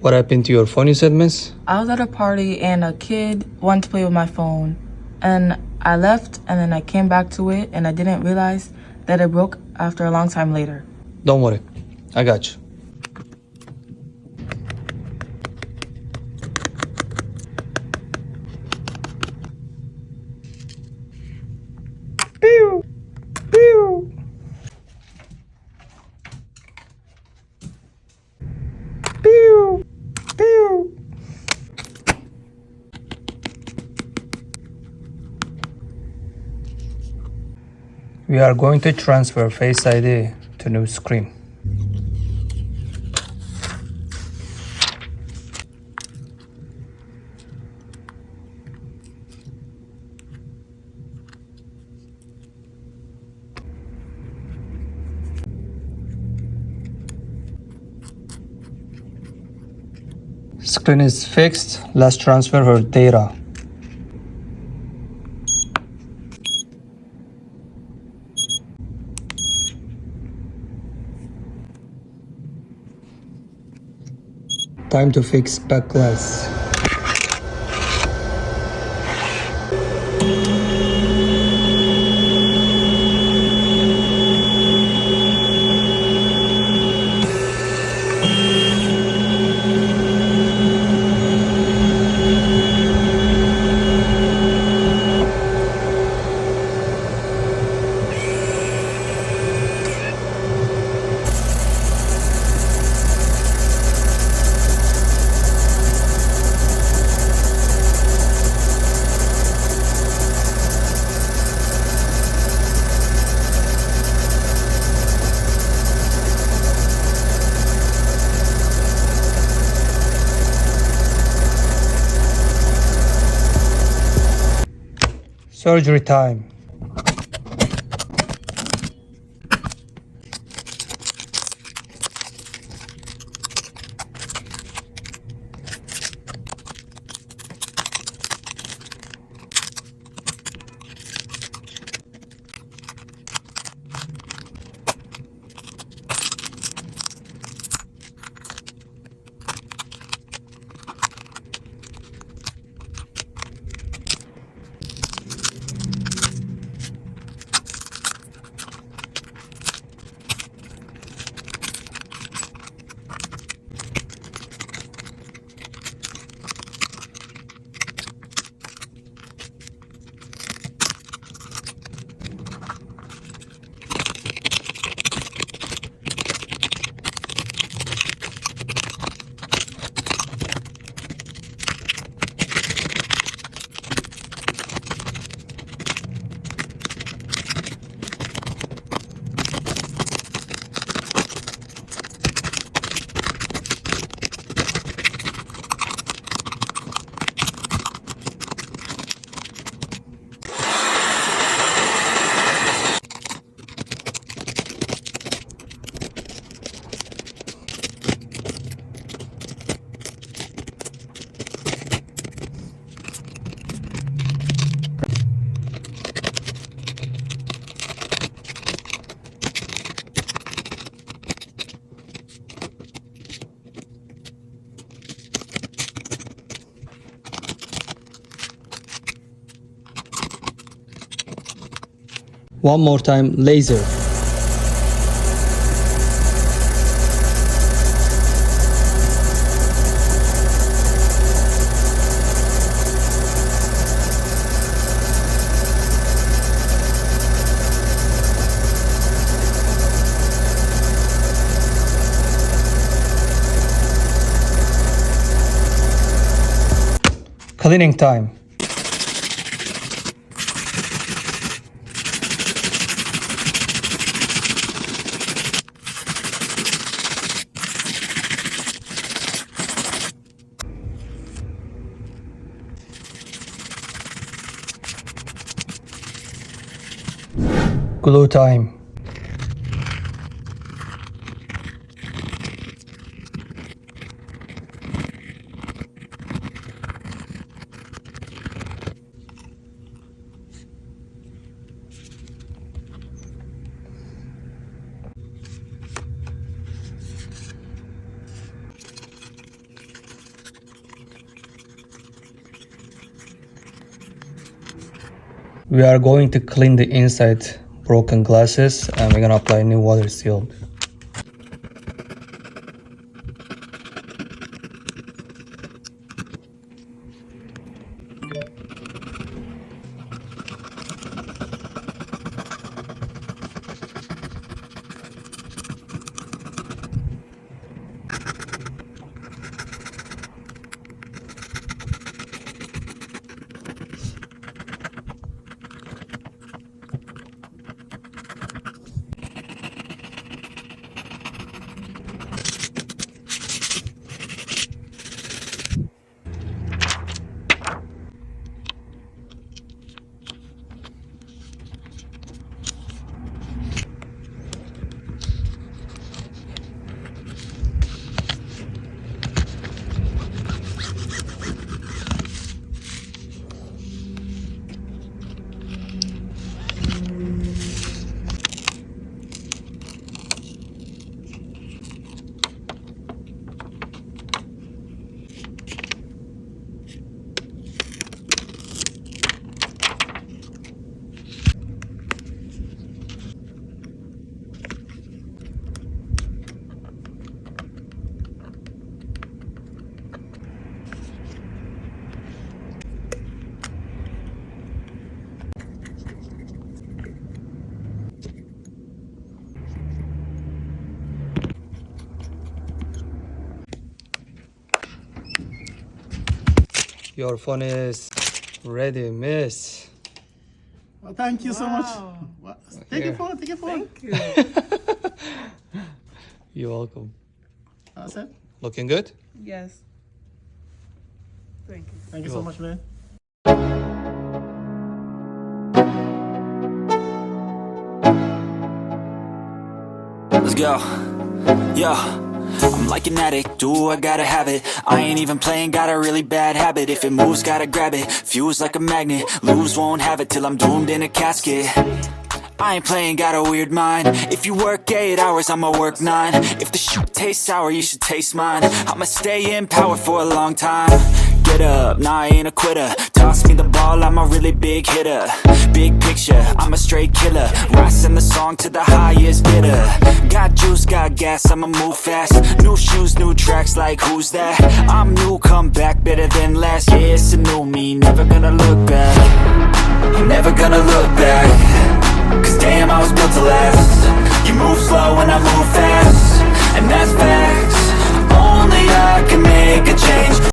What happened to your phone, you said, miss? I was at a party and a kid wanted to play with my phone. And I left and then I came back to it and I didn't realize that it broke after a long time later. Don't worry. I got you. Pew! Pew! Pew! Pew! We are going to transfer Face ID to new screen. Screen is fixed. Let's transfer her data. Time to fix back glass. Surgery time. One more time, laser. Cleaning time. Glue time. We are going to clean the inside broken glasses and we're gonna apply new water sealed. Your phone is ready, miss. Well, thank you so much. Well, take your phone. Take your phone. Thank you. You're welcome. That's it. Looking good? Yes. Thank you. Thank you so much, man. Let's go. Yo, I'm like an addict, do I gotta have it. I ain't even playing, got a really bad habit. If it moves, gotta grab it, fuse like a magnet. Lose, won't have it till I'm doomed in a casket. I ain't playing, got a weird mind. If you work 8 hours, I'ma work 9. If the shit tastes sour, you should taste mine. I'ma stay in power for a long time. Get up, nah, I ain't a quitter. Toss me the ball, I'm a really big hitter. Big picture, I'm a straight killer. Rising the song to the highest bidder. Got juice, got gas, I'ma move fast. New shoes, new tracks, like who's that? I'm new, come back, better than last. Yeah, it's a new me, never gonna look back. I'm never gonna look back. Cause damn, I was built to last. You move slow and I move fast, and that's facts. Only I can make a